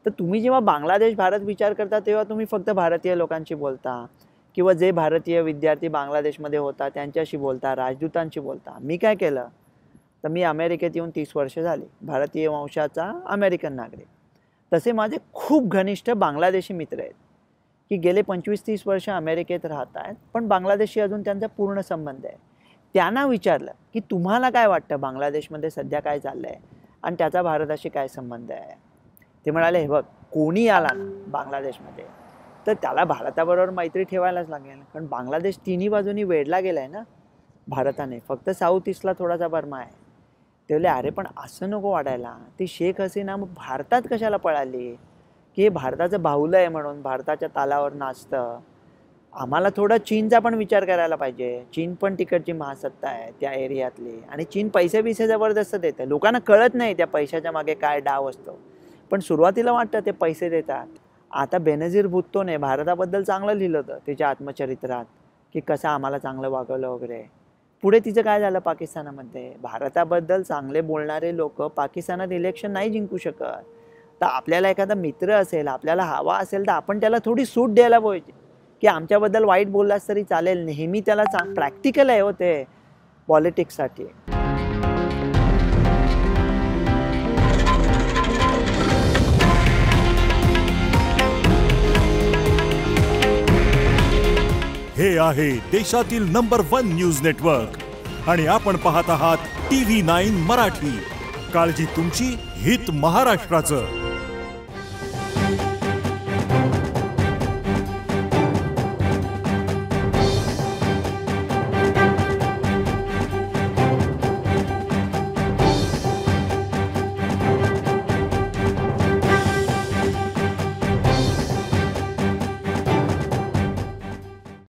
तर तुम्ही जेव्हा बांगलादेश भारत विचार करता तेव्हा तुम्ही फक्त भारतीय लोकांशी बोलता किंवा जे भारतीय विद्यार्थी बांगलादेशमध्ये होता त्यांच्याशी बोलता, राजदूतांशी बोलता. मी काय केलं, तर मी अमेरिकेत येऊन 30 वर्ष झाली, भारतीय वंशाचा अमेरिकन नागरिक. तसे माझे खूप घनिष्ठ बांगलादेशी मित्र आहेत की गेले 25-30 वर्ष अमेरिकेत राहत आहेत, पण बांगलादेशशी अजून त्यांचा पूर्ण संबंध आहे. त्यांना विचारलं की तुम्हाला काय वाटतं बांगलादेशमध्ये सध्या काय चाललं आहे आणि त्याचा भारताशी काय संबंध आहे. ते म्हणाले, हे बघ, कोणी आला ना बांगलादेशमध्ये तर त्याला भारताबरोबर मैत्री ठेवायलाच लागेल, कारण बांगलादेश तिन्ही बाजूनी वेढला गेला आहे ना भारताने. फक्त साऊथ ईस्टला थोडासा बर्मा आहे. ते बोलले, अरे पण असं नको वाटायला, ती शेख हसीना मग भारतात कशाला पळाली, की हे भारताचं बाहुलं आहे म्हणून भारताच्या तालावर नाचतं. आम्हाला थोडा चीनचा पण विचार करायला पाहिजे. चीन पण तिकडची महासत्ता आहे त्या एरियातली आणि चीन पैसे बिसे जबरदस्त देते. लोकांना कळत नाही त्या पैशाच्या मागे काय डाव असतो, पण सुरुवातीला वाटतं ते पैसे देतात. आता बेनझीर भुट्टोने भारताबद्दल चांगलं लिहिलं होतं तिच्या आत्मचरित्रात की कसं आम्हाला चांगलं वागवलं वगैरे. पुढे तिचं काय झालं पाकिस्तानामध्ये, भारताबद्दल चांगले बोलणारे लोक पाकिस्तानात इलेक्शन नाही जिंकू शकत. तर आपल्याला एखादा मित्र असेल, आपल्याला हवा असेल, तर आपण त्याला थोडी सूट द्यायला पाहिजे की आमच्याबद्दल वाईट बोललास तरी चालेल. नेहमी त्याला प्रॅक्टिकल आहे हो ते पॉलिटिक्ससाठी. हे आहे देशातील नंबर 1 न्यूज नेटवर्क आणि आपण पाहत आहात TV9 मराठी. काळजी तुमची, हित महाराष्ट्राचं.